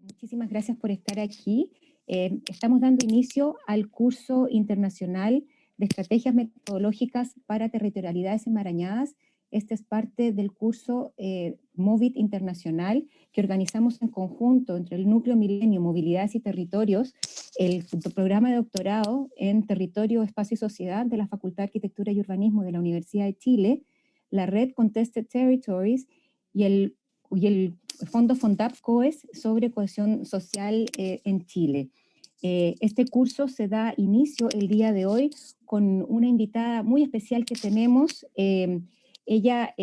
Muchísimas gracias por estar aquí. Estamos dando inicio al curso internacional de estrategias metodológicas para territorialidades enmarañadas. Este es parte del curso MOVIT Internacional que organizamos en conjunto entre el Núcleo Milenio, Movilidades y Territorios, el programa de doctorado en Territorio, Espacio y Sociedad de la Facultad de Arquitectura y Urbanismo de la Universidad de Chile, la red Contested Territories y el Fondo FONDAP-COES sobre cohesión social en Chile. Este curso se da inicio el día de hoy con una invitada muy especial que tenemos. Ella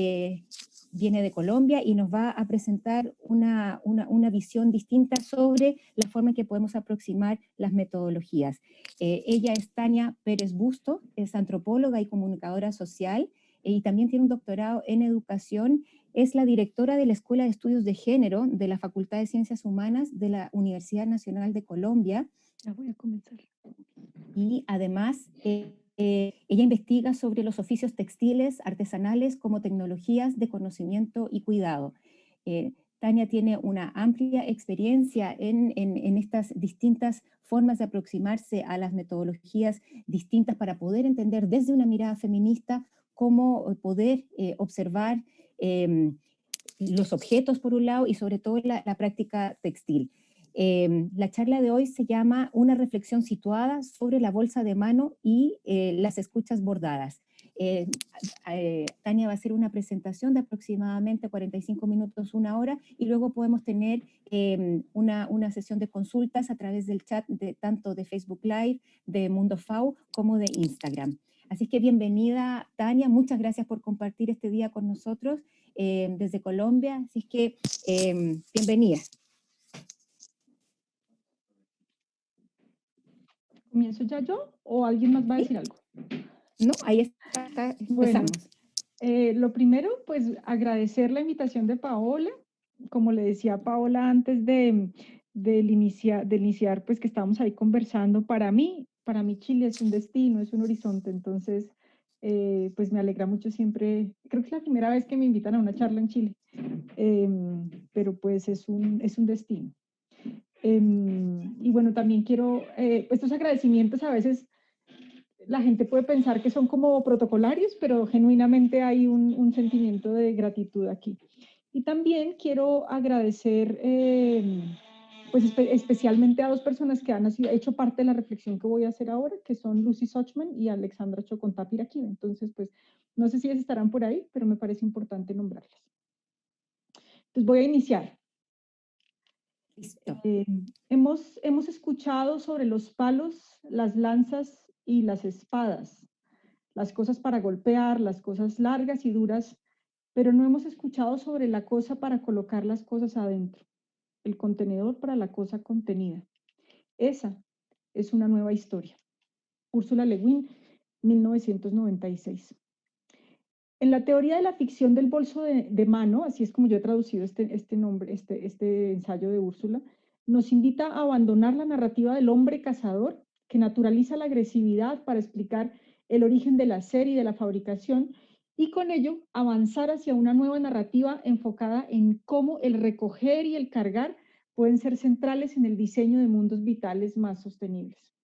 viene de Colombia y nos va a presentar una visión distinta sobre la forma en que podemos aproximar las metodologías. Ella es Tania Pérez Busto, es antropóloga y comunicadora social y también tiene un doctorado en educación. Es la directora de la Escuela de Estudios de Género de la Facultad de Ciencias Humanas de la Universidad Nacional de Colombia. Ya voy a comenzar. Y además, ella investiga sobre los oficios textiles artesanales como tecnologías de conocimiento y cuidado. Tania tiene una amplia experiencia en estas distintas formas de aproximarse a las metodologías distintas para poder entender desde una mirada feminista cómo poder observar los objetos por un lado y sobre todo la práctica textil. La charla de hoy se llama Una reflexión situada sobre la bolsa de mano y las escuchas bordadas. Tania va a hacer una presentación de aproximadamente 45 minutos, una hora, y luego podemos tener una sesión de consultas a través del chat tanto de Facebook Live, de Mundo FAO, como de Instagram. Así que bienvenida, Tania, muchas gracias por compartir este día con nosotros desde Colombia, así que bienvenida. ¿Comienzo ya yo o alguien más va a ¿Sí? decir algo? No, ahí está, empezamos. Bueno, lo primero, pues agradecer la invitación de Paola. Como le decía a Paola antes de iniciar, pues que estábamos ahí conversando, para mí Chile es un destino, es un horizonte, entonces, pues me alegra mucho siempre, creo que es la primera vez que me invitan a una charla en Chile, pero pues es un destino. Y bueno, también quiero, estos agradecimientos a veces la gente puede pensar que son como protocolarios, pero genuinamente hay un sentimiento de gratitud aquí. Y también quiero agradecer pues especialmente a dos personas que han hecho parte de la reflexión que voy a hacer ahora, que son Lucy Sochman y Alexandra Chocontapiraquina. Entonces, pues no sé si ellas estarán por ahí, pero me parece importante nombrarlas. Entonces voy a iniciar. Listo. Hemos escuchado sobre los palos, las lanzas y las espadas, las cosas para golpear, las cosas largas y duras, pero no hemos escuchado sobre la cosa para colocar las cosas adentro, el contenedor para la cosa contenida. Esa es una nueva historia. Úrsula Le Guin, 1996. En la teoría de la ficción del bolso de mano, así es como yo he traducido este nombre, este ensayo de Úrsula, nos invita a abandonar la narrativa del hombre cazador que naturaliza la agresividad para explicar el origen del hacer y de la fabricación y con ello avanzar hacia una nueva narrativa enfocada en cómo el recoger y el cargar pueden ser centrales en el diseño de mundos vitales más sostenibles.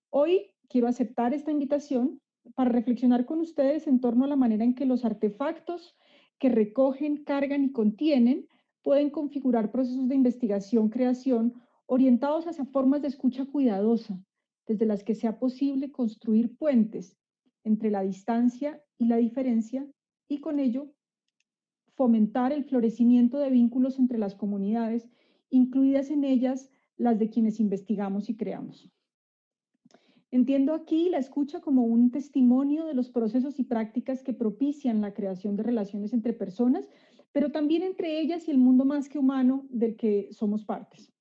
Hoy quiero aceptar esta invitación para reflexionar con ustedes en torno a la manera en que los artefactos que recogen, cargan y contienen pueden configurar procesos de investigación, creación, orientados hacia formas de escucha cuidadosa, desde las que sea posible construir puentes entre la distancia y la diferencia y con ello fomentar el florecimiento de vínculos entre las comunidades, incluidas en ellas las de quienes investigamos y creamos. Entiendo aquí la escucha como un testimonio de los procesos y prácticas que propician la creación de relaciones entre personas, pero también entre ellas y el mundo más que humano del que somos partes.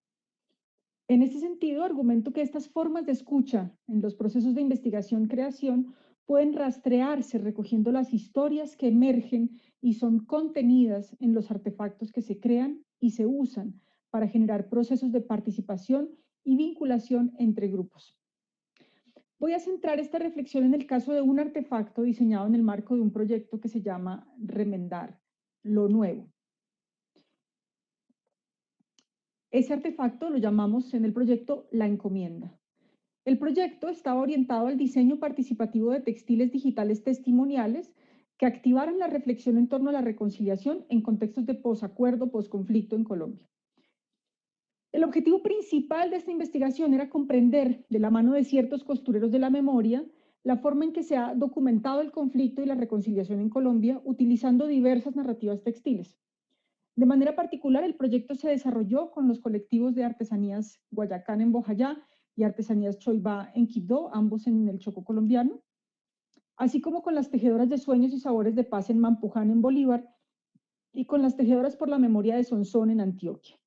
En este sentido, argumento que estas formas de escucha en los procesos de investigación-creación pueden rastrearse recogiendo las historias que emergen y son contenidas en los artefactos que se crean y se usan para generar procesos de participación y vinculación entre grupos. Voy a centrar esta reflexión en el caso de un artefacto diseñado en el marco de un proyecto que se llama Remendar lo Nuevo. Ese artefacto lo llamamos en el proyecto La Encomienda. El proyecto estaba orientado al diseño participativo de textiles digitales testimoniales que activaran la reflexión en torno a la reconciliación en contextos de posacuerdo, posconflicto en Colombia. El objetivo principal de esta investigación era comprender, de la mano de ciertos costureros de la memoria, la forma en que se ha documentado el conflicto y la reconciliación en Colombia utilizando diversas narrativas textiles. De manera particular, el proyecto se desarrolló con los colectivos de artesanías Guayacán en Bojayá y artesanías Choibá en Quibdó, ambos en el Chocó colombiano, así como con las tejedoras de sueños y sabores de paz en Mampuján en Bolívar y con las tejedoras por la memoria de Sonsón en Antioquia.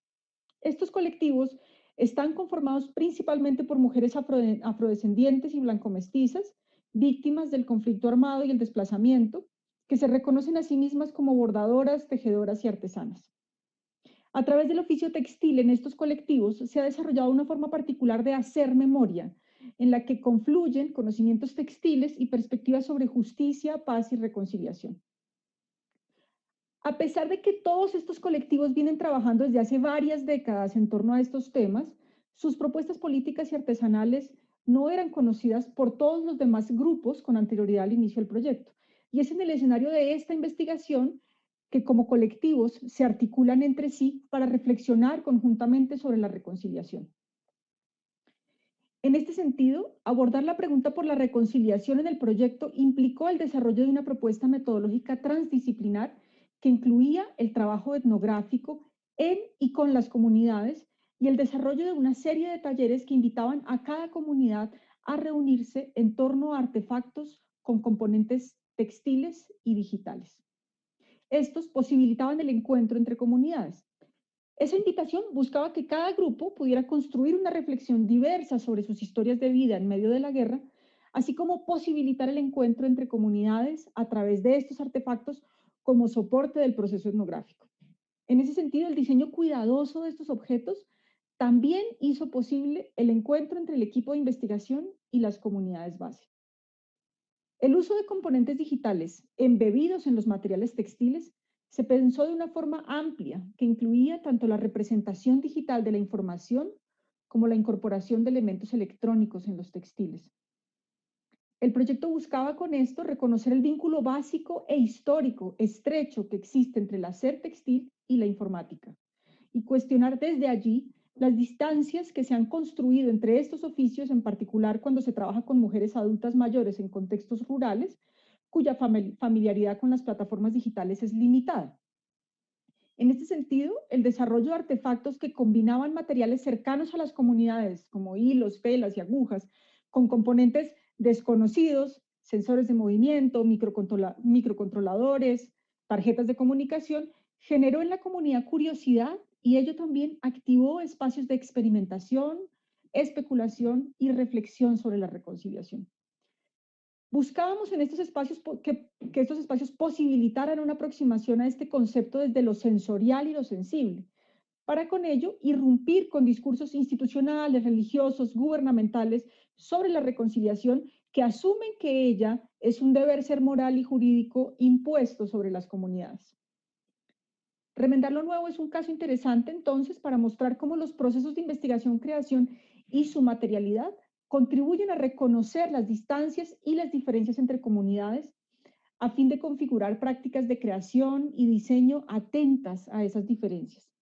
Estos colectivos están conformados principalmente por mujeres afrodescendientes y blancomestizas, víctimas del conflicto armado y el desplazamiento, que se reconocen a sí mismas como bordadoras, tejedoras y artesanas. A través del oficio textil en estos colectivos se ha desarrollado una forma particular de hacer memoria, en la que confluyen conocimientos textiles y perspectivas sobre justicia, paz y reconciliación. A pesar de que todos estos colectivos vienen trabajando desde hace varias décadas en torno a estos temas, sus propuestas políticas y artesanales no eran conocidas por todos los demás grupos con anterioridad al inicio del proyecto. Y es en el escenario de esta investigación que como colectivos se articulan entre sí para reflexionar conjuntamente sobre la reconciliación. En este sentido, abordar la pregunta por la reconciliación en el proyecto implicó el desarrollo de una propuesta metodológica transdisciplinar que incluía el trabajo etnográfico en y con las comunidades y el desarrollo de una serie de talleres que invitaban a cada comunidad a reunirse en torno a artefactos con componentes textiles y digitales. Estos posibilitaban el encuentro entre comunidades. Esa invitación buscaba que cada grupo pudiera construir una reflexión diversa sobre sus historias de vida en medio de la guerra, así como posibilitar el encuentro entre comunidades a través de estos artefactos como soporte del proceso etnográfico. En ese sentido, el diseño cuidadoso de estos objetos también hizo posible el encuentro entre el equipo de investigación y las comunidades base. El uso de componentes digitales embebidos en los materiales textiles se pensó de una forma amplia que incluía tanto la representación digital de la información como la incorporación de elementos electrónicos en los textiles. El proyecto buscaba con esto reconocer el vínculo básico e histórico estrecho que existe entre el hacer textil y la informática y cuestionar desde allí las distancias que se han construido entre estos oficios, en particular cuando se trabaja con mujeres adultas mayores en contextos rurales, cuya familiaridad con las plataformas digitales es limitada. En este sentido, el desarrollo de artefactos que combinaban materiales cercanos a las comunidades, como hilos, velas y agujas, con componentes desconocidos, sensores de movimiento, microcontroladores, tarjetas de comunicación, generó en la comunidad curiosidad y ello también activó espacios de experimentación, especulación y reflexión sobre la reconciliación. Buscábamos en estos espacios que estos espacios posibilitaran una aproximación a este concepto desde lo sensorial y lo sensible, para con ello irrumpir con discursos institucionales, religiosos, gubernamentales sobre la reconciliación que asumen que ella es un deber ser moral y jurídico impuesto sobre las comunidades. Remendar lo nuevo es un caso interesante entonces para mostrar cómo los procesos de investigación-creación y su materialidad contribuyen a reconocer las distancias y las diferencias entre comunidades a fin de configurar prácticas de creación y diseño atentas a esas diferencias.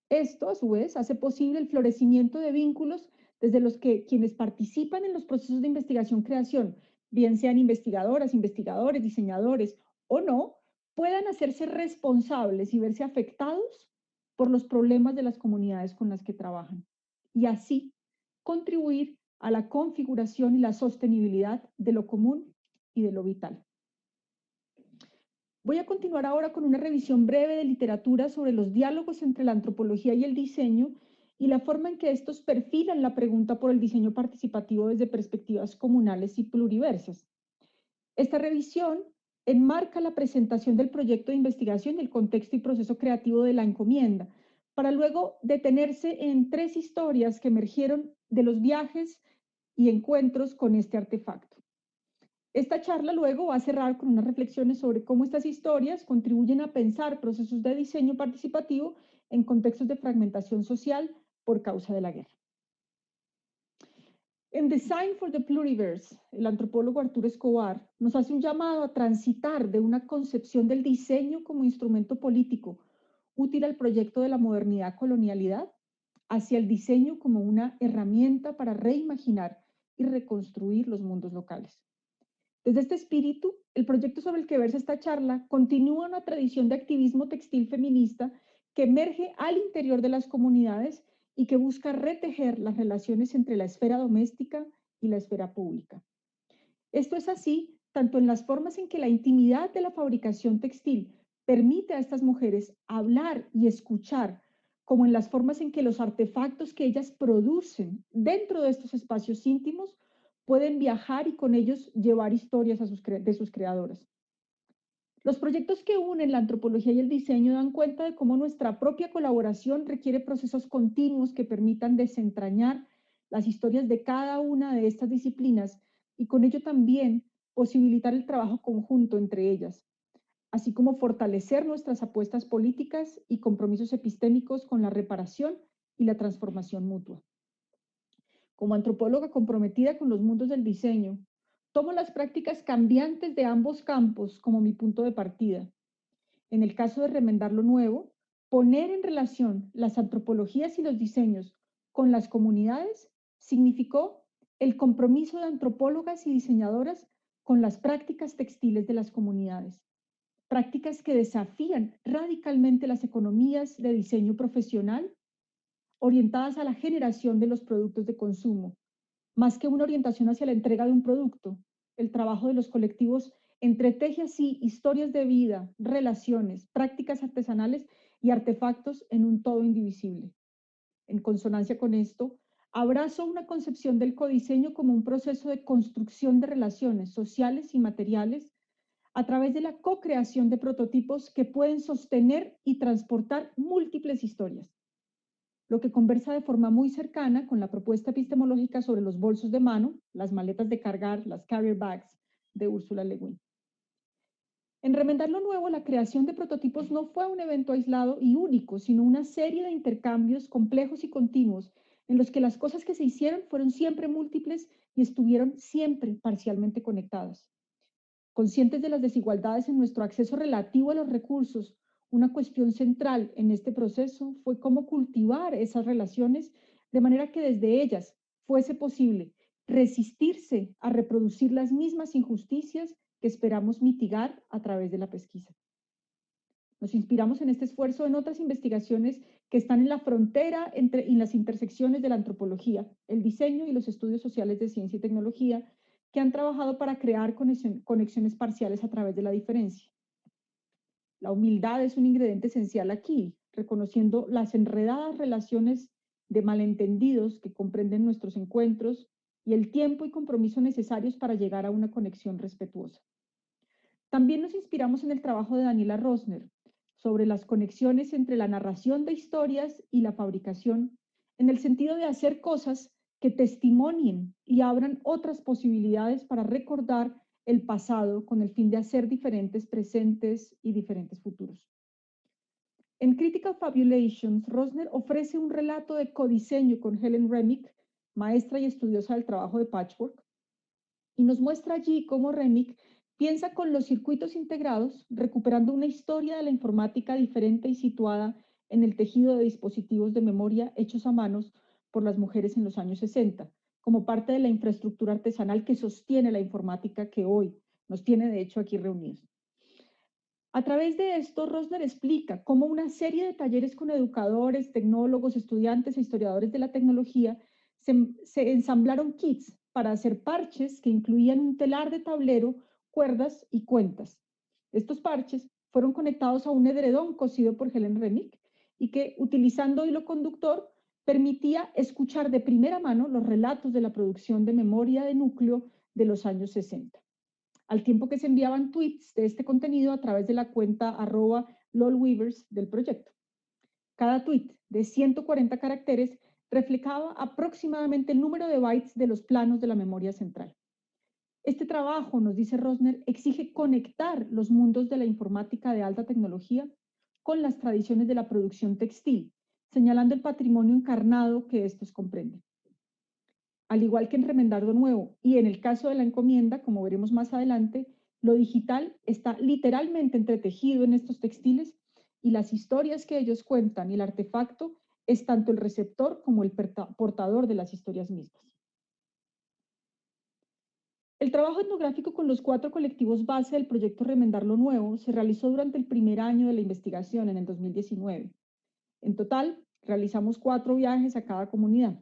Esto, a su vez, hace posible el florecimiento de vínculos desde los que quienes participan en los procesos de investigación-creación, bien sean investigadoras, investigadores, diseñadores o no, puedan hacerse responsables y verse afectados por los problemas de las comunidades con las que trabajan y así contribuir a la configuración y la sostenibilidad de lo común y de lo vital. Voy a continuar ahora con una revisión breve de literatura sobre los diálogos entre la antropología y el diseño y la forma en que estos perfilan la pregunta por el diseño participativo desde perspectivas comunales y pluriversas. Esta revisión enmarca la presentación del proyecto de investigación y el contexto y proceso creativo de la encomienda, para luego detenerse en 3 historias que emergieron de los viajes y encuentros con este artefacto. Esta charla luego va a cerrar con unas reflexiones sobre cómo estas historias contribuyen a pensar procesos de diseño participativo en contextos de fragmentación social por causa de la guerra. En Design for the Pluriverse, el antropólogo Arturo Escobar nos hace un llamado a transitar de una concepción del diseño como instrumento político útil al proyecto de la modernidad-colonialidad hacia el diseño como una herramienta para reimaginar y reconstruir los mundos locales. Desde este espíritu, el proyecto sobre el que versa esta charla continúa una tradición de activismo textil feminista que emerge al interior de las comunidades y que busca retejer las relaciones entre la esfera doméstica y la esfera pública. Esto es así tanto en las formas en que la intimidad de la fabricación textil permite a estas mujeres hablar y escuchar, como en las formas en que los artefactos que ellas producen dentro de estos espacios íntimos pueden viajar y con ellos llevar historias de sus creadoras. Los proyectos que unen la antropología y el diseño dan cuenta de cómo nuestra propia colaboración requiere procesos continuos que permitan desentrañar las historias de cada una de estas disciplinas y con ello también posibilitar el trabajo conjunto entre ellas, así como fortalecer nuestras apuestas políticas y compromisos epistémicos con la reparación y la transformación mutua. Como antropóloga comprometida con los mundos del diseño, tomo las prácticas cambiantes de ambos campos como mi punto de partida. En el caso de Remendar lo Nuevo, poner en relación las antropologías y los diseños con las comunidades significó el compromiso de antropólogas y diseñadoras con las prácticas textiles de las comunidades, prácticas que desafían radicalmente las economías de diseño profesional orientadas a la generación de los productos de consumo, más que una orientación hacia la entrega de un producto. El trabajo de los colectivos entreteje así historias de vida, relaciones, prácticas artesanales y artefactos en un todo indivisible. En consonancia con esto, abrazo una concepción del codiseño como un proceso de construcción de relaciones sociales y materiales a través de la co-creación de prototipos que pueden sostener y transportar múltiples historias, lo que conversa de forma muy cercana con la propuesta epistemológica sobre los bolsos de mano, las maletas de cargar, las carrier bags de Ursula Le Guin. En Remendar lo Nuevo, la creación de prototipos no fue un evento aislado y único, sino una serie de intercambios complejos y continuos en los que las cosas que se hicieron fueron siempre múltiples y estuvieron siempre parcialmente conectadas. Conscientes de las desigualdades en nuestro acceso relativo a los recursos, una cuestión central en este proceso fue cómo cultivar esas relaciones de manera que desde ellas fuese posible resistirse a reproducir las mismas injusticias que esperamos mitigar a través de la pesquisa. Nos inspiramos en este esfuerzo en otras investigaciones que están en la frontera en las intersecciones de la antropología, el diseño y los estudios sociales de ciencia y tecnología, que han trabajado para crear conexiones parciales a través de la diferencia. La humildad es un ingrediente esencial aquí, reconociendo las enredadas relaciones de malentendidos que comprenden nuestros encuentros y el tiempo y compromiso necesarios para llegar a una conexión respetuosa. También nos inspiramos en el trabajo de Daniela Rosner sobre las conexiones entre la narración de historias y la fabricación, en el sentido de hacer cosas que testimonien y abran otras posibilidades para recordar el pasado con el fin de hacer diferentes presentes y diferentes futuros. En Critical Fabulations, Rosner ofrece un relato de codiseño con Helen Remick, maestra y estudiosa del trabajo de patchwork, y nos muestra allí cómo Remick piensa con los circuitos integrados, recuperando una historia de la informática diferente y situada en el tejido de dispositivos de memoria hechos a manos por las mujeres en los años 60, como parte de la infraestructura artesanal que sostiene la informática que hoy nos tiene de hecho aquí reunidos. A través de esto, Rosner explica cómo una serie de talleres con educadores, tecnólogos, estudiantes e historiadores de la tecnología se ensamblaron kits para hacer parches que incluían un telar de tablero, cuerdas y cuentas. Estos parches fueron conectados a un edredón cosido por Helen Remick y que, utilizando hilo conductor, permitía escuchar de primera mano los relatos de la producción de memoria de núcleo de los años 60, al tiempo que se enviaban tweets de este contenido a través de la cuenta @lolweavers del proyecto. Cada tweet de 140 caracteres reflejaba aproximadamente el número de bytes de los planos de la memoria central. Este trabajo, nos dice Rosner, exige conectar los mundos de la informática de alta tecnología con las tradiciones de la producción textil, señalando el patrimonio encarnado que estos comprenden. Al igual que en Remendarlo Nuevo y en el caso de la encomienda, como veremos más adelante, lo digital está literalmente entretejido en estos textiles y las historias que ellos cuentan y el artefacto es tanto el receptor como el portador de las historias mismas. El trabajo etnográfico con los 4 colectivos base del proyecto Remendar lo Nuevo se realizó durante el primer año de la investigación, en el 2019. En total, realizamos 4 viajes a cada comunidad.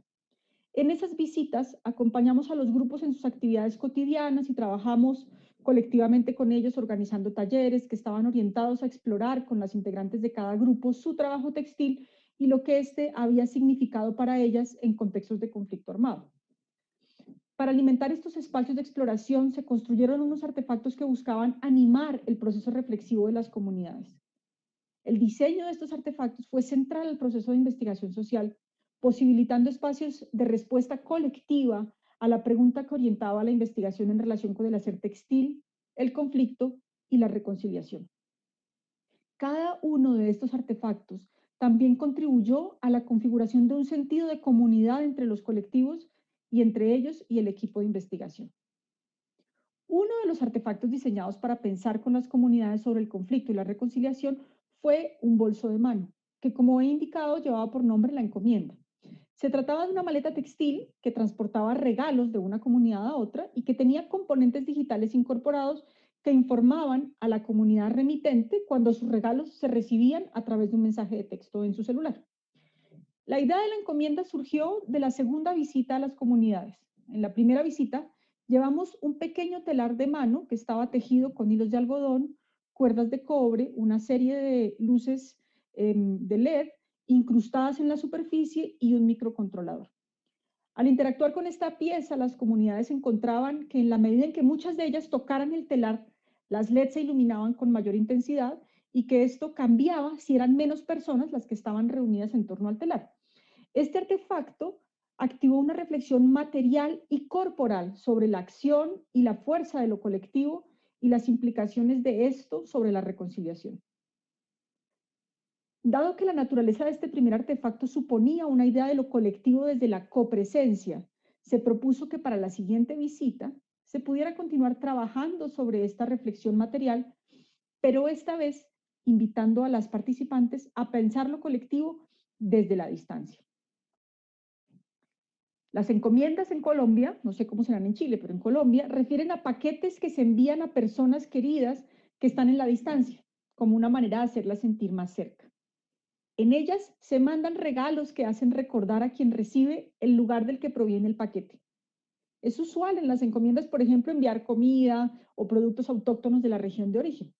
En esas visitas acompañamos a los grupos en sus actividades cotidianas y trabajamos colectivamente con ellos organizando talleres que estaban orientados a explorar con las integrantes de cada grupo su trabajo textil y lo que éste había significado para ellas en contextos de conflicto armado. Para alimentar estos espacios de exploración se construyeron unos artefactos que buscaban animar el proceso reflexivo de las comunidades. El diseño de estos artefactos fue central al proceso de investigación social, posibilitando espacios de respuesta colectiva a la pregunta que orientaba la investigación en relación con el hacer textil, el conflicto y la reconciliación. Cada uno de estos artefactos también contribuyó a la configuración de un sentido de comunidad entre los colectivos y entre ellos y el equipo de investigación. Uno de los artefactos diseñados para pensar con las comunidades sobre el conflicto y la reconciliación fue un bolso de mano, que como he indicado llevaba por nombre la encomienda. Se trataba de una maleta textil que transportaba regalos de una comunidad a otra y que tenía componentes digitales incorporados que informaban a la comunidad remitente cuando sus regalos se recibían a través de un mensaje de texto en su celular. La idea de la encomienda surgió de la segunda visita a las comunidades. En la primera visita llevamos un pequeño telar de mano que estaba tejido con hilos de algodón, cuerdas de cobre, una serie de luces de LED incrustadas en la superficie y un microcontrolador. Al interactuar con esta pieza, las comunidades encontraban que en la medida en que muchas de ellas tocaran el telar, las LEDs se iluminaban con mayor intensidad y que esto cambiaba si eran menos personas las que estaban reunidas en torno al telar. Este artefacto activó una reflexión material y corporal sobre la acción y la fuerza de lo colectivo y las implicaciones de esto sobre la reconciliación. Dado que la naturaleza de este primer artefacto suponía una idea de lo colectivo desde la copresencia, se propuso que para la siguiente visita se pudiera continuar trabajando sobre esta reflexión material, pero esta vez invitando a las participantes a pensar lo colectivo desde la distancia. Las encomiendas en Colombia, no sé cómo serán en Chile, pero en Colombia, refieren a paquetes que se envían a personas queridas que están en la distancia, como una manera de hacerlas sentir más cerca. En ellas se mandan regalos que hacen recordar a quien recibe el lugar del que proviene el paquete. Es usual en las encomiendas, por ejemplo, enviar comida o productos autóctonos de la región de origen.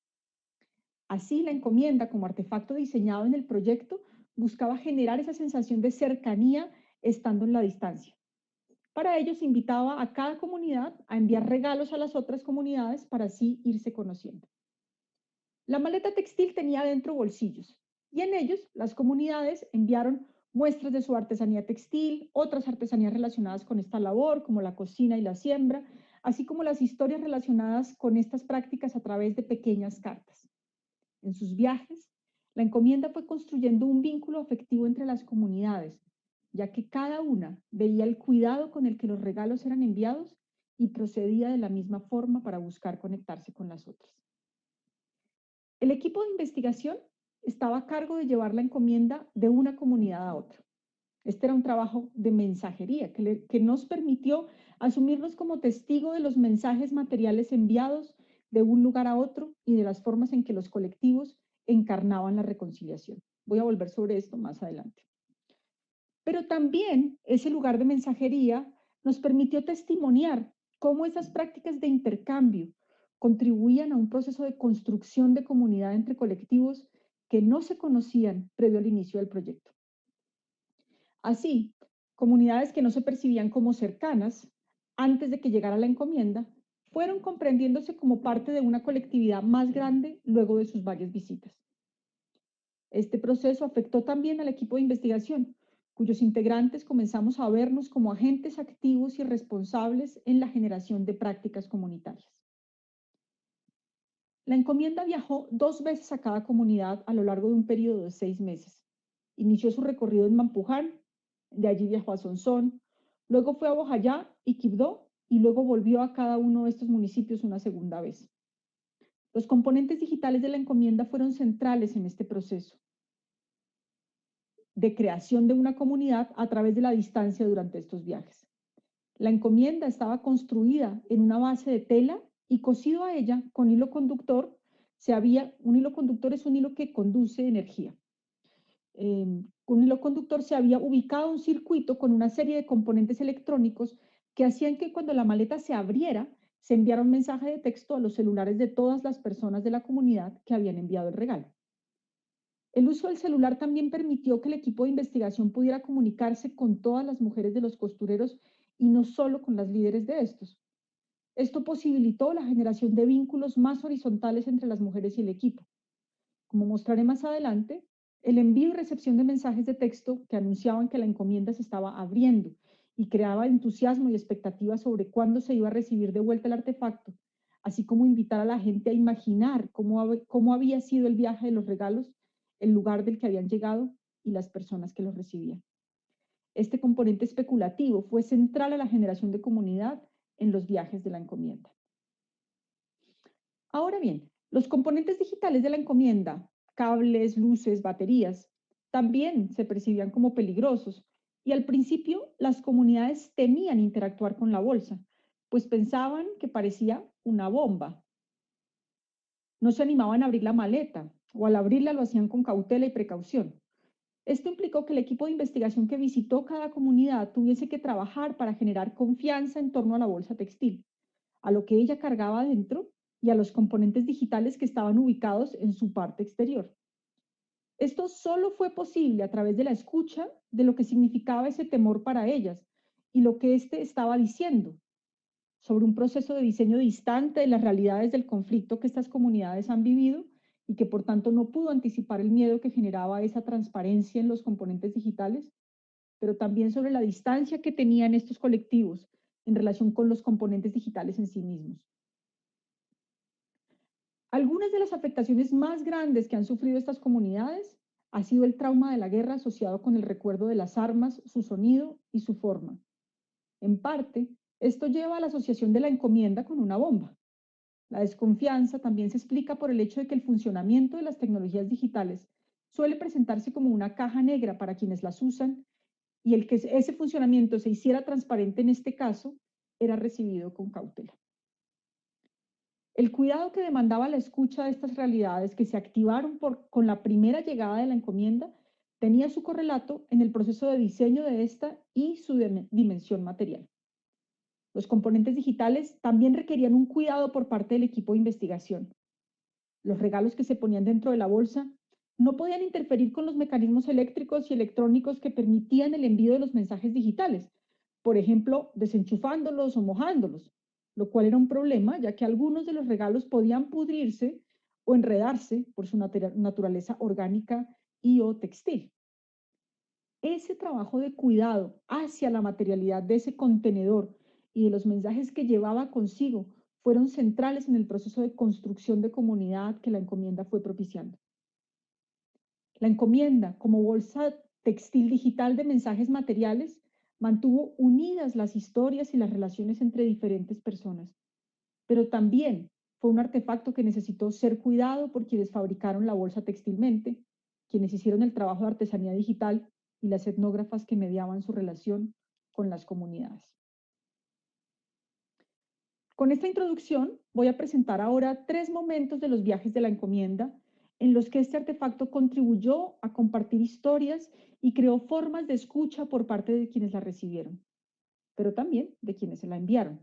Así, la encomienda, como artefacto diseñado en el proyecto, buscaba generar esa sensación de cercanía estando en la distancia. Para ello, se invitaba a cada comunidad a enviar regalos a las otras comunidades para así irse conociendo. La maleta textil tenía dentro bolsillos y en ellos las comunidades enviaron muestras de su artesanía textil, otras artesanías relacionadas con esta labor, como la cocina y la siembra, así como las historias relacionadas con estas prácticas a través de pequeñas cartas. En sus viajes, la encomienda fue construyendo un vínculo afectivo entre las comunidades, ya que cada una veía el cuidado con el que los regalos eran enviados y procedía de la misma forma para buscar conectarse con las otras. El equipo de investigación estaba a cargo de llevar la encomienda de una comunidad a otra. Este era un trabajo de mensajería que nos permitió asumirnos como testigo de los mensajes materiales enviados de un lugar a otro y de las formas en que los colectivos encarnaban la reconciliación. Voy a volver sobre esto más adelante. Pero también ese lugar de mensajería nos permitió testimoniar cómo esas prácticas de intercambio contribuían a un proceso de construcción de comunidad entre colectivos que no se conocían previo al inicio del proyecto. Así, comunidades que no se percibían como cercanas antes de que llegara la encomienda, fueron comprendiéndose como parte de una colectividad más grande luego de sus varias visitas. Este proceso afectó también al equipo de investigación, cuyos integrantes comenzamos a vernos como agentes activos y responsables en la generación de prácticas comunitarias. La encomienda viajó 2 veces a cada comunidad a lo largo de un periodo de 6 meses. Inició su recorrido en Mampuján, de allí viajó a Sonsón, luego fue a Bojayá y Quibdó y luego volvió a cada uno de estos municipios una segunda vez. Los componentes digitales de la encomienda fueron centrales en este proceso de creación de una comunidad a través de la distancia durante estos viajes. La encomienda estaba construida en una base de tela y cosido a ella con hilo conductor, un hilo conductor es un hilo que conduce energía. Con un hilo conductor se había ubicado un circuito con una serie de componentes electrónicos que hacían que cuando la maleta se abriera, se enviara un mensaje de texto a los celulares de todas las personas de la comunidad que habían enviado el regalo. El uso del celular también permitió que el equipo de investigación pudiera comunicarse con todas las mujeres de los costureros y no solo con las líderes de estos. Esto posibilitó la generación de vínculos más horizontales entre las mujeres y el equipo. Como mostraré más adelante, el envío y recepción de mensajes de texto que anunciaban que la encomienda se estaba abriendo y creaba entusiasmo y expectativa sobre cuándo se iba a recibir de vuelta el artefacto, así como invitar a la gente a imaginar cómo había sido el viaje de los regalos, el lugar del que habían llegado y las personas que los recibían. Este componente especulativo fue central a la generación de comunidad en los viajes de la encomienda. Ahora bien, los componentes digitales de la encomienda, cables, luces, baterías, también se percibían como peligrosos y al principio las comunidades temían interactuar con la bolsa, pues pensaban que parecía una bomba. No se animaban a abrir la maleta o al abrirla lo hacían con cautela y precaución. Esto implicó que el equipo de investigación que visitó cada comunidad tuviese que trabajar para generar confianza en torno a la bolsa textil, a lo que ella cargaba dentro y a los componentes digitales que estaban ubicados en su parte exterior. Esto solo fue posible a través de la escucha de lo que significaba ese temor para ellas y lo que éste estaba diciendo sobre un proceso de diseño distante de las realidades del conflicto que estas comunidades han vivido y que por tanto no pudo anticipar el miedo que generaba esa transparencia en los componentes digitales, pero también sobre la distancia que tenían estos colectivos en relación con los componentes digitales en sí mismos. Algunas de las afectaciones más grandes que han sufrido estas comunidades ha sido el trauma de la guerra asociado con el recuerdo de las armas, su sonido y su forma. En parte, esto lleva a la asociación de la encomienda con una bomba. La desconfianza también se explica por el hecho de que el funcionamiento de las tecnologías digitales suele presentarse como una caja negra para quienes las usan y el que ese funcionamiento se hiciera transparente en este caso era recibido con cautela. El cuidado que demandaba la escucha de estas realidades que se activaron con la primera llegada de la encomienda tenía su correlato en el proceso de diseño de esta y su dimensión material. Los componentes digitales también requerían un cuidado por parte del equipo de investigación. Los regalos que se ponían dentro de la bolsa no podían interferir con los mecanismos eléctricos y electrónicos que permitían el envío de los mensajes digitales, por ejemplo, desenchufándolos o mojándolos, lo cual era un problema ya que algunos de los regalos podían pudrirse o enredarse por su naturaleza orgánica y o textil. Ese trabajo de cuidado hacia la materialidad de ese contenedor y de los mensajes que llevaba consigo fueron centrales en el proceso de construcción de comunidad que la encomienda fue propiciando. La encomienda, como bolsa textil digital de mensajes materiales, mantuvo unidas las historias y las relaciones entre diferentes personas, pero también fue un artefacto que necesitó ser cuidado por quienes fabricaron la bolsa textilmente, quienes hicieron el trabajo de artesanía digital y las etnógrafas que mediaban su relación con las comunidades. Con esta introducción voy a presentar ahora 3 momentos de los viajes de la encomienda en los que este artefacto contribuyó a compartir historias y creó formas de escucha por parte de quienes la recibieron, pero también de quienes se la enviaron.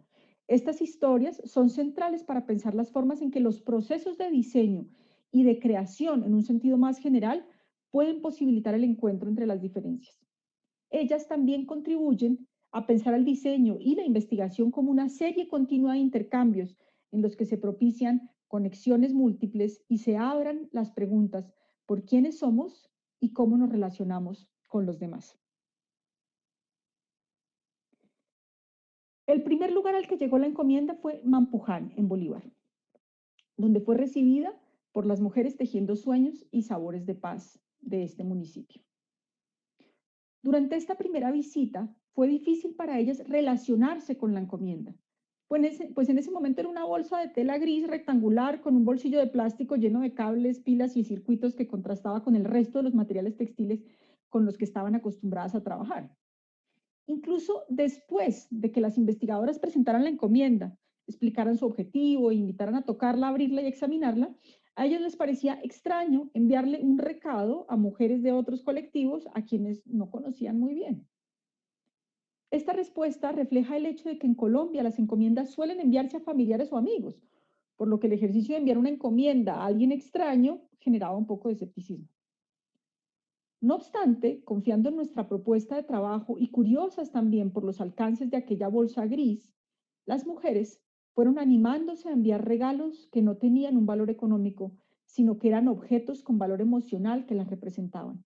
Estas historias son centrales para pensar las formas en que los procesos de diseño y de creación, en un sentido más general, pueden posibilitar el encuentro entre las diferencias. Ellas también contribuyen a pensar el diseño y la investigación como una serie continua de intercambios en los que se propician conexiones múltiples y se abran las preguntas por quiénes somos y cómo nos relacionamos con los demás. El primer lugar al que llegó la encomienda fue Mampuján, en Bolívar. donde fue recibida por las mujeres tejiendo sueños y sabores de paz de este municipio. Durante esta primera visita fue difícil para ellas relacionarse con la encomienda, pues en ese momento era una bolsa de tela gris rectangular con un bolsillo de plástico lleno de cables, pilas y circuitos que contrastaba con el resto de los materiales textiles con los que estaban acostumbradas a trabajar. Incluso después de que las investigadoras presentaran la encomienda, explicaran su objetivo e invitaran a tocarla, abrirla y examinarla, a ellos les parecía extraño enviarle un recado a mujeres de otros colectivos a quienes no conocían muy bien. Esta respuesta refleja el hecho de que en Colombia las encomiendas suelen enviarse a familiares o amigos, por lo que el ejercicio de enviar una encomienda a alguien extraño generaba un poco de escepticismo. No obstante, confiando en nuestra propuesta de trabajo y curiosas también por los alcances de aquella bolsa gris, las mujeres fueron animándose a enviar regalos que no tenían un valor económico, sino que eran objetos con valor emocional que las representaban.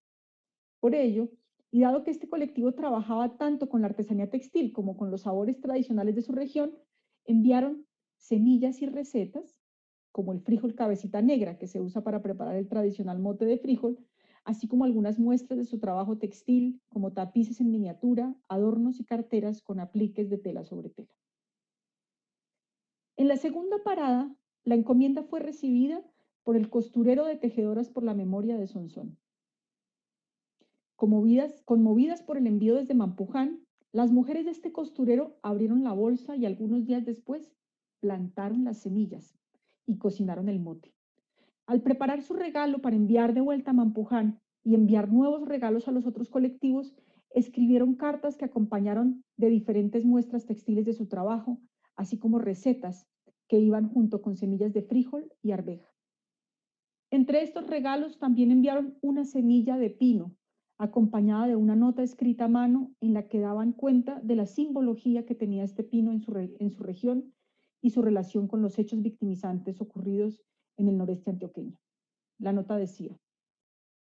Por ello, y dado que este colectivo trabajaba tanto con la artesanía textil como con los sabores tradicionales de su región, enviaron semillas y recetas, como el frijol cabecita negra, que se usa para preparar el tradicional mote de frijol, así como algunas muestras de su trabajo textil, como tapices en miniatura, adornos y carteras con apliques de tela sobre tela. En la segunda parada, la encomienda fue recibida por el costurero de Tejedoras por la Memoria de Sonsón. Conmovidas por el envío desde Mampuján, las mujeres de este costurero abrieron la bolsa y algunos días después plantaron las semillas y cocinaron el mote. Al preparar su regalo para enviar de vuelta a Mampuján y enviar nuevos regalos a los otros colectivos, escribieron cartas que acompañaron de diferentes muestras textiles de su trabajo, así como recetas que iban junto con semillas de frijol y arveja. Entre estos regalos también enviaron una semilla de pino, acompañada de una nota escrita a mano en la que daban cuenta de la simbología que tenía este pino en su región y su relación con los hechos victimizantes ocurridos en el noreste antioqueño. La nota decía: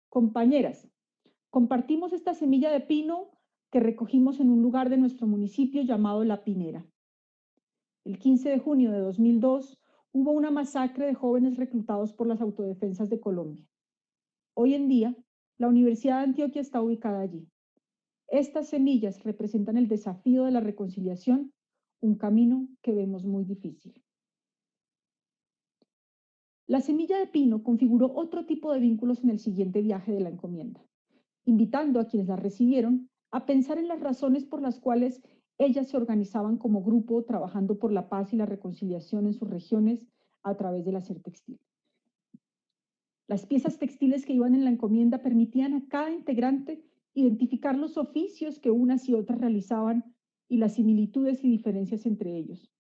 compañeras, compartimos esta semilla de pino que recogimos en un lugar de nuestro municipio llamado La Pinera. El 15 de junio de 2002 hubo una masacre de jóvenes reclutados por las autodefensas de Colombia. Hoy en día, la Universidad de Antioquia está ubicada allí. Estas semillas representan el desafío de la reconciliación, un camino que vemos muy difícil. La semilla de pino configuró otro tipo de vínculos en el siguiente viaje de la encomienda, invitando a quienes la recibieron a pensar en las razones por las cuales ellas se organizaban como grupo trabajando por la paz y la reconciliación en sus regiones a través del hacer textil. Las piezas textiles que iban en la encomienda permitían a cada integrante identificar los oficios que unas y otras realizaban y las similitudes y diferencias entre ellos.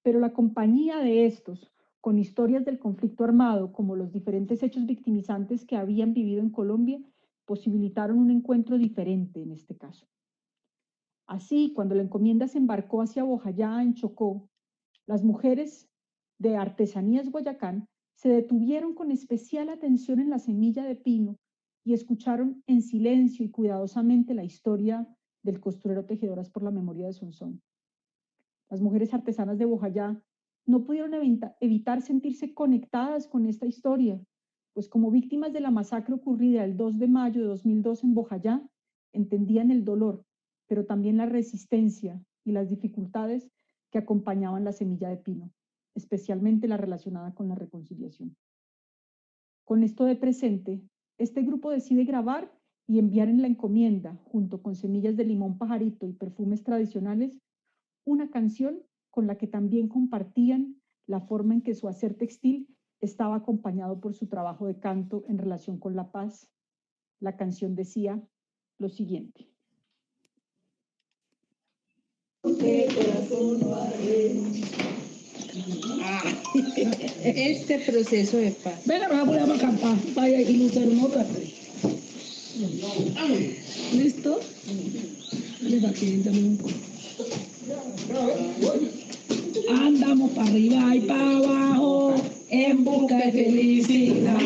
Pero la compañía de estos, con historias del conflicto armado, como los diferentes hechos victimizantes que habían vivido en Colombia, posibilitaron un encuentro diferente en este caso. Así, cuando la encomienda se embarcó hacia Bojayá, en Chocó, las mujeres de Artesanías Guayacán se detuvieron con especial atención en la semilla de pino y escucharon en silencio y cuidadosamente la historia del costurero Tejedoras por la Memoria de Sonsón. Las mujeres artesanas de Bojayá no pudieron evitar sentirse conectadas con esta historia, pues como víctimas de la masacre ocurrida el 2 de mayo de 2002 en Bojayá, entendían el dolor, pero también la resistencia y las dificultades que acompañaban la semilla de pino, especialmente la relacionada con la reconciliación. Con esto de presente, este grupo decide grabar y enviar en la encomienda, junto con semillas de limón pajarito y perfumes tradicionales, una canción con la que también compartían la forma en que su hacer textil estaba acompañado por su trabajo de canto en relación con la paz. La canción decía lo siguiente. Este proceso de paz. Venga, nos vamos a acampar. Vaya y luchar un otra. ¿Listo? Mira, aquí también. Andamos para arriba y para abajo en busca de felicidad.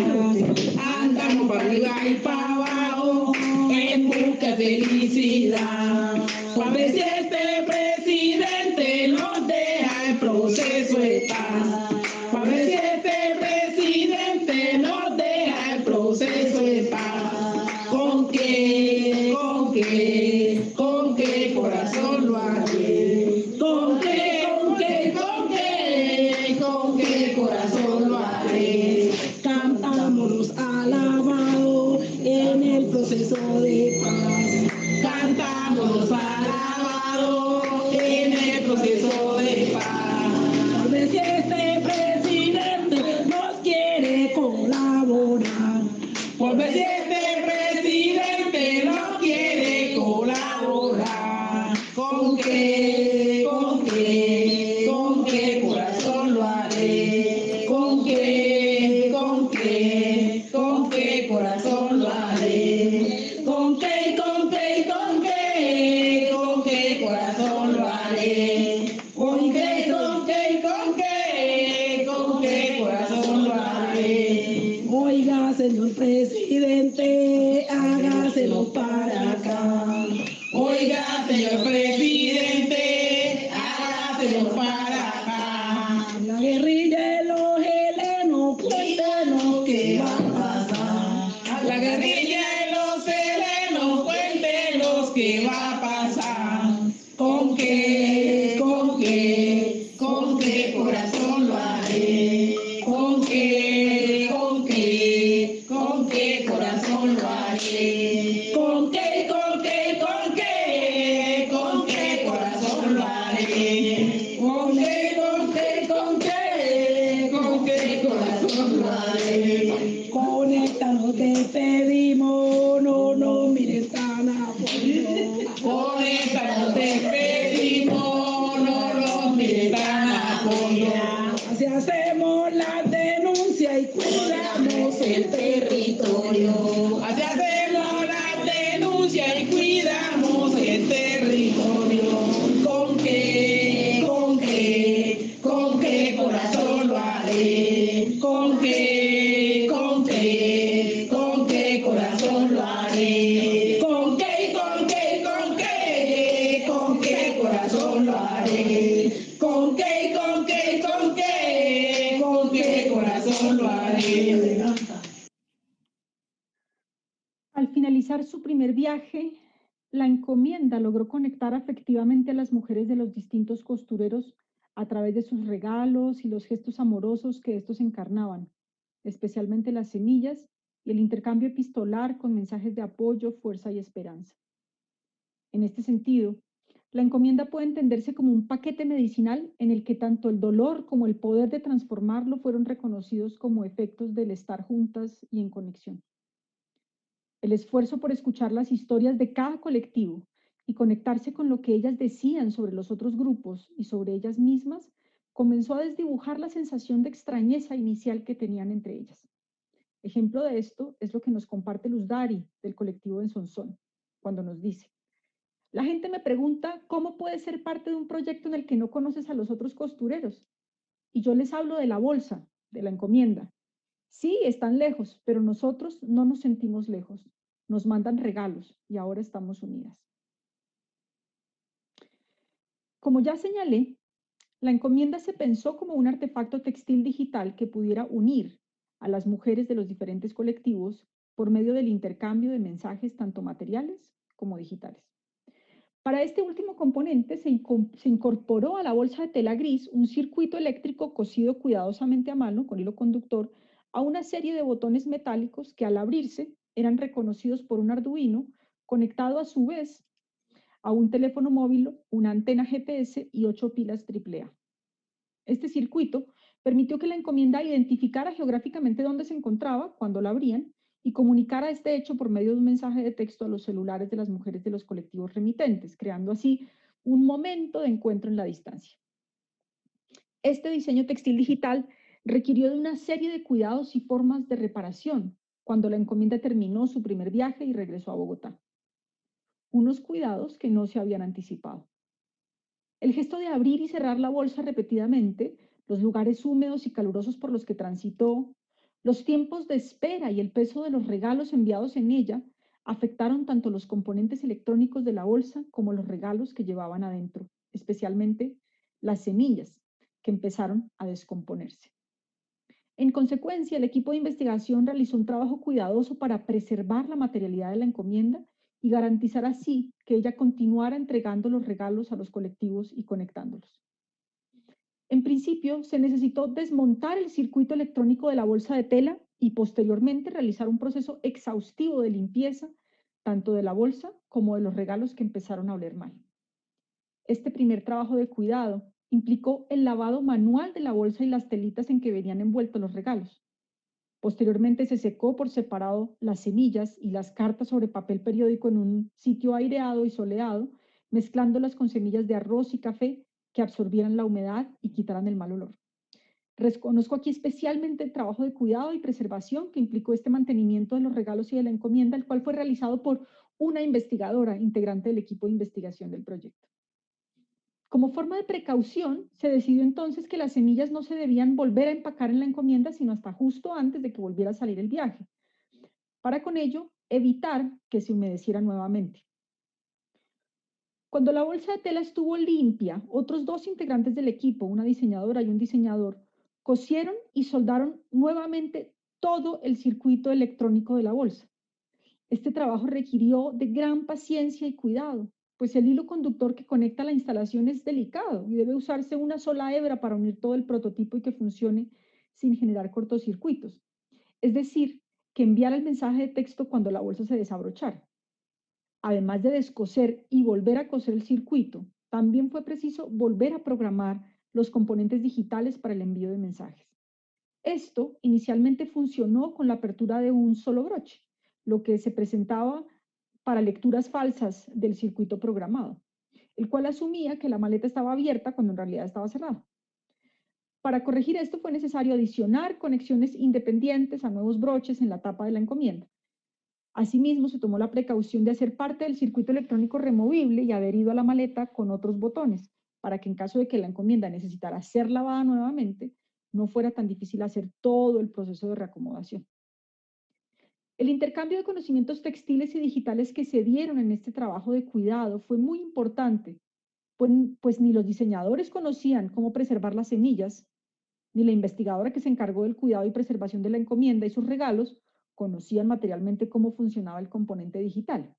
Andamos para arriba y para abajo en busca de felicidad. A ver si este presidente nos deja el proceso de paz. A ver si este corazón lo haré. ¿Con qué, con qué, con qué, con qué corazón lo haré? Cantamos los alabados en el proceso de paz. Cantamos los alabados en el proceso de paz. Tal vez si este presidente nos quiere colaborar. Por ver si este presidente no quiere colaborar. ¿Con qué, con qué, con qué corazón lo haré? ¿Con qué, con qué, con qué corazón lo haré? ¿Con qué, con qué, con qué, con qué corazón lo haré? ¿Con qué, con qué, con qué, con qué corazón lo haré? Oiga, señor presidente, hágaselo para acá. Oiga, señor presidente, hágaselo para acá. La guerrilla de los helenos, cuéntenos qué va a pasar. La guerrilla de los helenos, cuéntenos qué va a pasar. ¿Con qué, con qué, con qué corazón lo haré? ¿Con qué, con qué, con qué corazón lo haré? ¿Con qué, con qué, con qué, con qué corazón lo haré? ¿Con qué, con qué, con qué, con qué corazón lo haré? Conéctanos, te pedimos, no nos mires tan a fondo. Conéctanos, te pedimos, no nos mires tan a fondo. Así hacemos la denuncia y cuidamos el territorio. Así hacemos la denuncia y cuidamos el territorio. ¿Con qué, con qué, con qué corazón lo haré? ¿Con qué, con qué, con qué corazón lo haré? ¿Con qué, con qué, con qué, con qué corazón lo haré? ¿Con qué, con qué, con qué, con qué corazón lo haré? Al finalizar su primer viaje, la encomienda logró conectar afectivamente a las mujeres de los distintos costureros a través de sus regalos y los gestos amorosos que estos encarnaban, especialmente las semillas y el intercambio epistolar con mensajes de apoyo, fuerza y esperanza. En este sentido, la encomienda puede entenderse como un paquete medicinal en el que tanto el dolor como el poder de transformarlo fueron reconocidos como efectos del estar juntas y en conexión. El esfuerzo por escuchar las historias de cada colectivo y conectarse con lo que ellas decían sobre los otros grupos y sobre ellas mismas comenzó a desdibujar la sensación de extrañeza inicial que tenían entre ellas. Ejemplo de esto es lo que nos comparte Luz Dari del colectivo en Sonsón, cuando nos dice: la gente me pregunta cómo puedes ser parte de un proyecto en el que no conoces a los otros costureros. Y yo les hablo de la bolsa, de la encomienda. Sí, están lejos, pero nosotros no nos sentimos lejos. Nos mandan regalos y ahora estamos unidas. Como ya señalé, la encomienda se pensó como un artefacto textil digital que pudiera unir a las mujeres de los diferentes colectivos por medio del intercambio de mensajes tanto materiales como digitales. Para este último componente se incorporó a la bolsa de tela gris un circuito eléctrico cosido cuidadosamente a mano con hilo conductor a una serie de botones metálicos que al abrirse eran reconocidos por un Arduino conectado a su vez a un teléfono móvil, una antena GPS y 8 pilas AAA. Este circuito permitió que la encomienda identificara geográficamente dónde se encontraba cuando la abrían y comunicara este hecho por medio de un mensaje de texto a los celulares de las mujeres de los colectivos remitentes, creando así un momento de encuentro en la distancia. Este diseño textil digital requirió de una serie de cuidados y formas de reparación cuando la encomienda terminó su primer viaje y regresó a Bogotá. Unos cuidados que no se habían anticipado. El gesto de abrir y cerrar la bolsa repetidamente, los lugares húmedos y calurosos por los que transitó, los tiempos de espera y el peso de los regalos enviados en ella afectaron tanto los componentes electrónicos de la bolsa como los regalos que llevaban adentro, especialmente las semillas, que empezaron a descomponerse. En consecuencia, el equipo de investigación realizó un trabajo cuidadoso para preservar la materialidad de la encomienda y garantizar así que ella continuara entregando los regalos a los colectivos y conectándolos. En principio, se necesitó desmontar el circuito electrónico de la bolsa de tela y posteriormente realizar un proceso exhaustivo de limpieza, tanto de la bolsa como de los regalos que empezaron a oler mal. Este primer trabajo de cuidado implicó el lavado manual de la bolsa y las telitas en que venían envueltos los regalos. Posteriormente se secó por separado las semillas y las cartas sobre papel periódico en un sitio aireado y soleado, mezclándolas con semillas de arroz y café que absorbieran la humedad y quitaran el mal olor. Reconozco aquí especialmente el trabajo de cuidado y preservación que implicó este mantenimiento de los regalos y de la encomienda, el cual fue realizado por una investigadora integrante del equipo de investigación del proyecto. Como forma de precaución, se decidió entonces que las semillas no se debían volver a empacar en la encomienda, sino hasta justo antes de que volviera a salir el viaje, para con ello evitar que se humedeciera nuevamente. Cuando la bolsa de tela estuvo limpia, otros dos integrantes del equipo, una diseñadora y un diseñador, cosieron y soldaron nuevamente todo el circuito electrónico de la bolsa. Este trabajo requirió de gran paciencia y cuidado, pues el hilo conductor que conecta la instalación es delicado y debe usarse una sola hebra para unir todo el prototipo y que funcione sin generar cortocircuitos. Es decir, que enviar el mensaje de texto cuando la bolsa se desabrochara. Además de descoser y volver a coser el circuito, también fue preciso volver a programar los componentes digitales para el envío de mensajes. Esto inicialmente funcionó con la apertura de un solo broche, lo que se presentaba para lecturas falsas del circuito programado, el cual asumía que la maleta estaba abierta cuando en realidad estaba cerrada. Para corregir esto fue necesario adicionar conexiones independientes a nuevos broches en la tapa de la encomienda. Asimismo, se tomó la precaución de hacer parte del circuito electrónico removible y adherido a la maleta con otros botones, para que en caso de que la encomienda necesitara ser lavada nuevamente, no fuera tan difícil hacer todo el proceso de reacomodación. El intercambio de conocimientos textiles y digitales que se dieron en este trabajo de cuidado fue muy importante, pues ni los diseñadores conocían cómo preservar las semillas, ni la investigadora que se encargó del cuidado y preservación de la encomienda y sus regalos conocían materialmente cómo funcionaba el componente digital.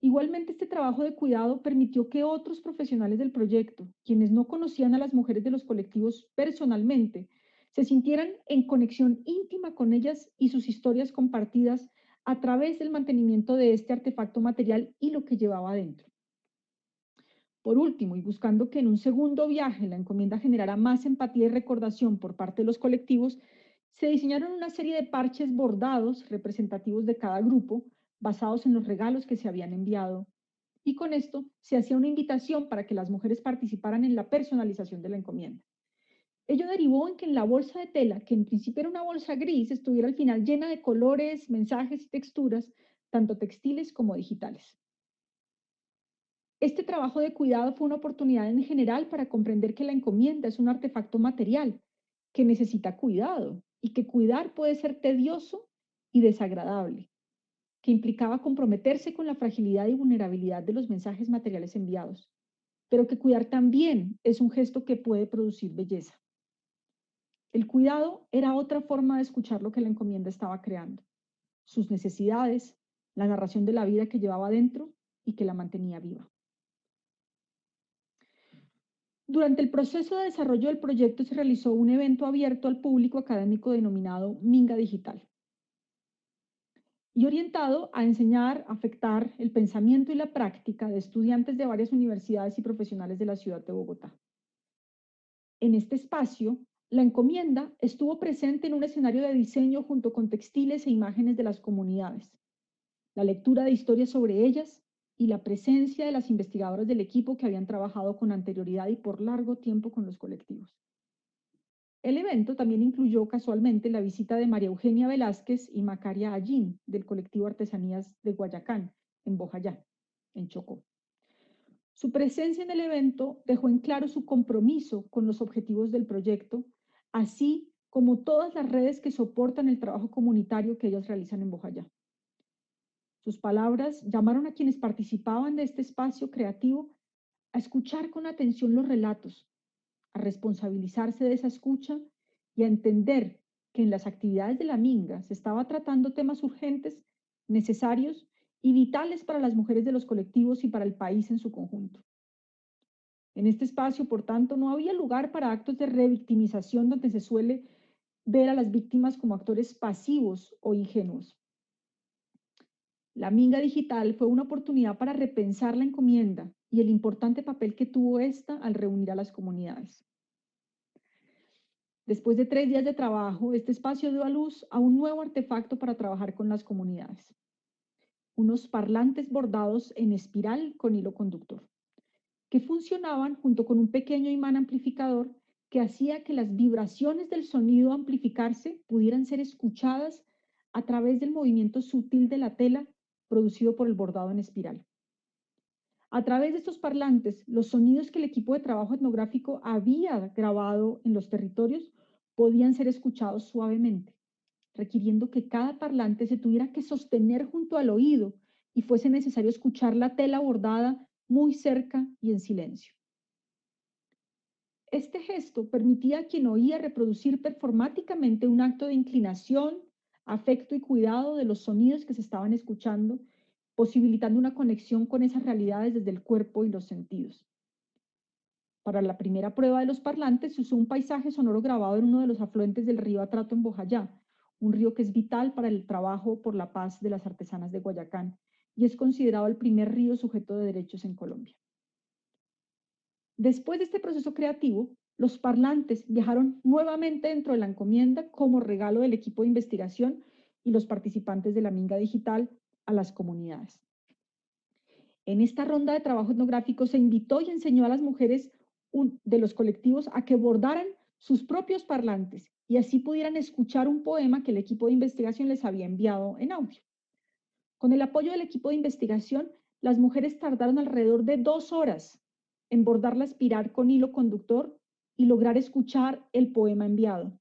Igualmente, este trabajo de cuidado permitió que otros profesionales del proyecto, quienes no conocían a las mujeres de los colectivos personalmente, se sintieran en conexión íntima con ellas y sus historias compartidas a través del mantenimiento de este artefacto material y lo que llevaba adentro. Por último, y buscando que en un segundo viaje la encomienda generara más empatía y recordación por parte de los colectivos, se diseñaron una serie de parches bordados representativos de cada grupo, basados en los regalos que se habían enviado. Y con esto se hacía una invitación para que las mujeres participaran en la personalización de la encomienda. Ello derivó en que en la bolsa de tela, que en principio era una bolsa gris, estuviera al final llena de colores, mensajes y texturas, tanto textiles como digitales. Este trabajo de cuidado fue una oportunidad en general para comprender que la encomienda es un artefacto material que necesita cuidado y que cuidar puede ser tedioso y desagradable, que implicaba comprometerse con la fragilidad y vulnerabilidad de los mensajes materiales enviados, pero que cuidar también es un gesto que puede producir belleza. El cuidado era otra forma de escuchar lo que la encomienda estaba creando, sus necesidades, la narración de la vida que llevaba dentro y que la mantenía viva. Durante el proceso de desarrollo del proyecto se realizó un evento abierto al público académico denominado Minga Digital y orientado a enseñar, afectar el pensamiento y la práctica de estudiantes de varias universidades y profesionales de la ciudad de Bogotá. En este espacio, la encomienda estuvo presente en un escenario de diseño junto con textiles e imágenes de las comunidades, la lectura de historias sobre ellas y la presencia de las investigadoras del equipo que habían trabajado con anterioridad y por largo tiempo con los colectivos. El evento también incluyó casualmente la visita de María Eugenia Velázquez y Macaria Allín del colectivo Artesanías de Guayacán, en Bojayá, en Chocó. Su presencia en el evento dejó en claro su compromiso con los objetivos del proyecto, así como todas las redes que soportan el trabajo comunitario que ellas realizan en Bojayá. Sus palabras llamaron a quienes participaban de este espacio creativo a escuchar con atención los relatos, a responsabilizarse de esa escucha y a entender que en las actividades de la Minga se estaba tratando temas urgentes, necesarios y vitales para las mujeres de los colectivos y para el país en su conjunto. En este espacio, por tanto, no había lugar para actos de revictimización donde se suele ver a las víctimas como actores pasivos o ingenuos. La Minga Digital fue una oportunidad para repensar la encomienda y el importante papel que tuvo esta al reunir a las comunidades. Después de 3 días de trabajo, este espacio dio a luz a un nuevo artefacto para trabajar con las comunidades. Unos parlantes bordados en espiral con hilo conductor, que funcionaban junto con un pequeño imán amplificador que hacía que las vibraciones del sonido amplificarse pudieran ser escuchadas a través del movimiento sutil de la tela producido por el bordado en espiral. A través de estos parlantes, los sonidos que el equipo de trabajo etnográfico había grabado en los territorios podían ser escuchados suavemente, requiriendo que cada parlante se tuviera que sostener junto al oído y fuese necesario escuchar la tela bordada muy cerca y en silencio. Este gesto permitía a quien oía reproducir performáticamente un acto de inclinación, afecto y cuidado de los sonidos que se estaban escuchando, posibilitando una conexión con esas realidades desde el cuerpo y los sentidos. Para la primera prueba de los parlantes se usó un paisaje sonoro grabado en uno de los afluentes del río Atrato en Bojayá, un río que es vital para el trabajo por la paz de las artesanas de Guayacán y es considerado el primer río sujeto de derechos en Colombia. Después de este proceso creativo, los parlantes viajaron nuevamente dentro de la encomienda como regalo del equipo de investigación y los participantes de la Minga Digital a las comunidades. En esta ronda de trabajo etnográfico se invitó y enseñó a las mujeres de los colectivos a que bordaran sus propios parlantes y así pudieran escuchar un poema que el equipo de investigación les había enviado en audio. Con el apoyo del equipo de investigación, las mujeres tardaron alrededor de 2 horas en bordar la espiral con hilo conductor y lograr escuchar el poema enviado.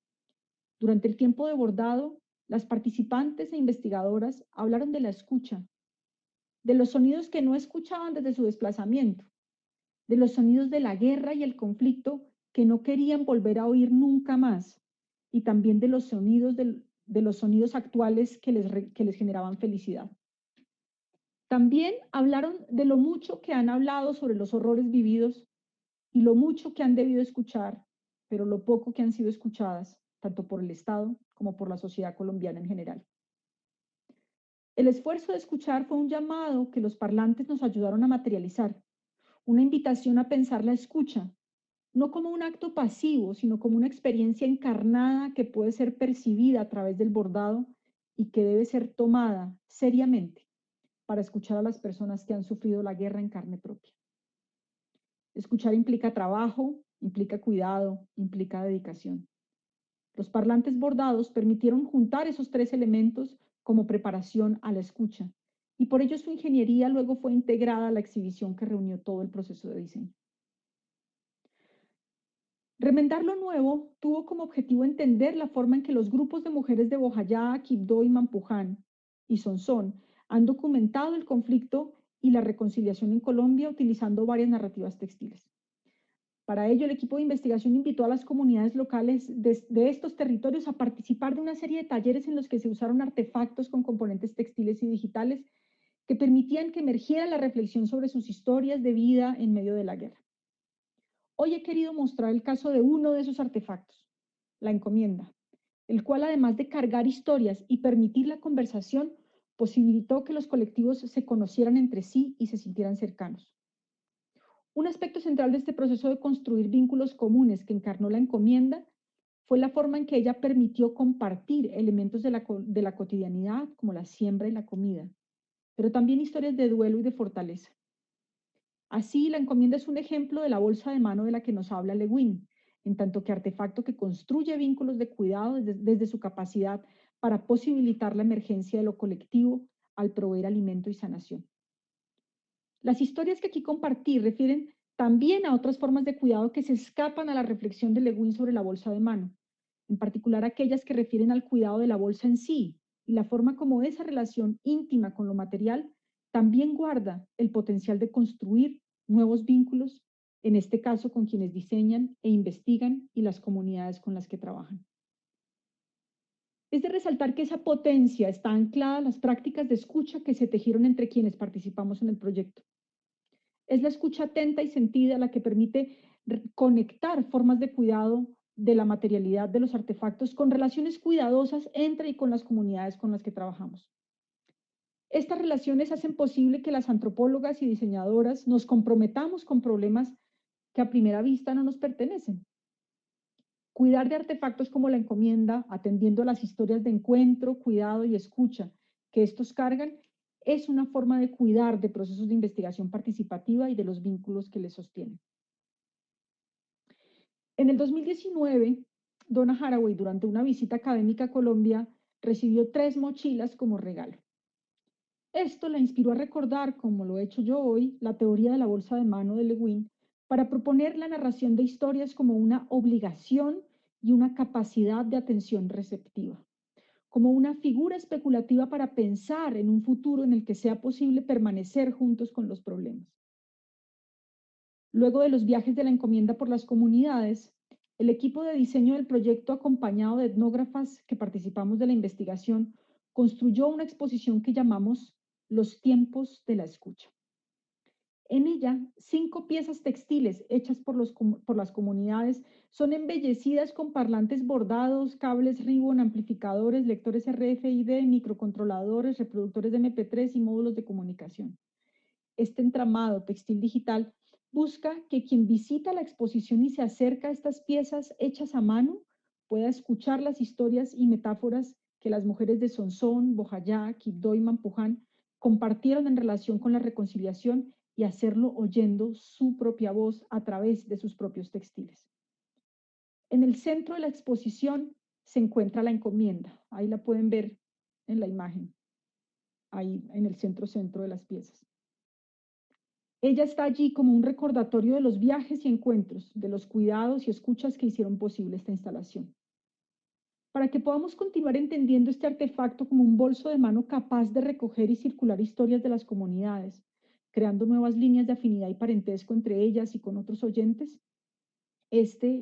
Durante el tiempo de bordado, las participantes e investigadoras hablaron de la escucha, de los sonidos que no escuchaban desde su desplazamiento, de los sonidos de la guerra y el conflicto que no querían volver a oír nunca más, y también de los sonidos actuales que les generaban felicidad. También hablaron de lo mucho que han hablado sobre los horrores vividos y lo mucho que han debido escuchar, pero lo poco que han sido escuchadas, tanto por el Estado como por la sociedad colombiana en general. El esfuerzo de escuchar fue un llamado que los parlantes nos ayudaron a materializar, una invitación a pensar la escucha, no como un acto pasivo, sino como una experiencia encarnada que puede ser percibida a través del bordado y que debe ser tomada seriamente para escuchar a las personas que han sufrido la guerra en carne propia. Escuchar implica trabajo, implica cuidado, implica dedicación. Los parlantes bordados permitieron juntar esos 3 elementos como preparación a la escucha, y por ello su ingeniería luego fue integrada a la exhibición que reunió todo el proceso de diseño. Remendar lo nuevo tuvo como objetivo entender la forma en que los grupos de mujeres de Bojayá, Quibdó y Mampuján y Sonsón han documentado el conflicto y la reconciliación en Colombia utilizando varias narrativas textiles. Para ello, el equipo de investigación invitó a las comunidades locales de estos territorios a participar de una serie de talleres en los que se usaron artefactos con componentes textiles y digitales que permitían que emergiera la reflexión sobre sus historias de vida en medio de la guerra. Hoy he querido mostrar el caso de uno de esos artefactos, la encomienda, el cual además de cargar historias y permitir la conversación, posibilitó que los colectivos se conocieran entre sí y se sintieran cercanos. Un aspecto central de este proceso de construir vínculos comunes que encarnó la encomienda fue la forma en que ella permitió compartir elementos de la cotidianidad, como la siembra y la comida, pero también historias de duelo y de fortaleza. Así, la encomienda es un ejemplo de la bolsa de mano de la que nos habla Le Guin, en tanto que artefacto que construye vínculos de cuidado desde su capacidad para posibilitar la emergencia de lo colectivo al proveer alimento y sanación. Las historias que aquí compartí refieren también a otras formas de cuidado que se escapan a la reflexión de Le Guin sobre la bolsa de mano, en particular aquellas que refieren al cuidado de la bolsa en sí y la forma como esa relación íntima con lo material también guarda el potencial de construir nuevos vínculos, en este caso con quienes diseñan e investigan y las comunidades con las que trabajan. Es de resaltar que esa potencia está anclada a las prácticas de escucha que se tejieron entre quienes participamos en el proyecto. Es la escucha atenta y sentida la que permite conectar formas de cuidado de la materialidad de los artefactos con relaciones cuidadosas entre y con las comunidades con las que trabajamos. Estas relaciones hacen posible que las antropólogas y diseñadoras nos comprometamos con problemas que a primera vista no nos pertenecen. Cuidar de artefactos como la encomienda, atendiendo a las historias de encuentro, cuidado y escucha que estos cargan, es una forma de cuidar de procesos de investigación participativa y de los vínculos que les sostienen. En el 2019, Donna Haraway, durante una visita académica a Colombia, recibió 3 mochilas como regalo. Esto la inspiró a recordar, como lo he hecho yo hoy, la teoría de la bolsa de mano de Lewin para proponer la narración de historias como una obligación y una capacidad de atención receptiva, como una figura especulativa para pensar en un futuro en el que sea posible permanecer juntos con los problemas. Luego de los viajes de la encomienda por las comunidades, el equipo de diseño del proyecto, acompañado de etnógrafas que participamos de la investigación, construyó una exposición que llamamos Los tiempos de la escucha. En ella, 5 piezas textiles hechas por las comunidades son embellecidas con parlantes bordados, cables Ribbon, amplificadores, lectores RFID, microcontroladores, reproductores de MP3 y módulos de comunicación. Este entramado textil digital busca que quien visita la exposición y se acerca a estas piezas hechas a mano pueda escuchar las historias y metáforas que las mujeres de Sonsón, Bojayá, Quibdó y Mampuján compartieron en relación con la reconciliación y hacerlo oyendo su propia voz a través de sus propios textiles. En el centro de la exposición se encuentra la encomienda. Ahí la pueden ver en la imagen, ahí en el centro de las piezas. Ella está allí como un recordatorio de los viajes y encuentros, de los cuidados y escuchas que hicieron posible esta instalación. Para que podamos continuar entendiendo este artefacto como un bolso de mano capaz de recoger y circular historias de las comunidades, creando nuevas líneas de afinidad y parentesco entre ellas y con otros oyentes,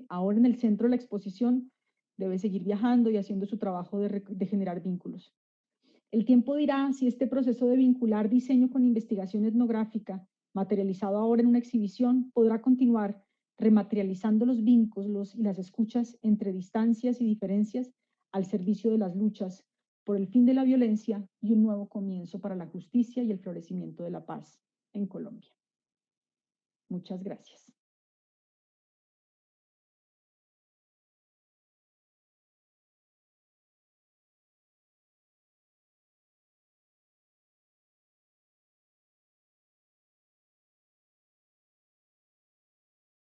ahora en el centro de la exposición, debe seguir viajando y haciendo su trabajo de generar vínculos. El tiempo dirá si este proceso de vincular diseño con investigación etnográfica, materializado ahora en una exhibición, podrá continuar rematerializando los vínculos y las escuchas entre distancias y diferencias al servicio de las luchas por el fin de la violencia y un nuevo comienzo para la justicia y el florecimiento de la paz en Colombia. Muchas gracias.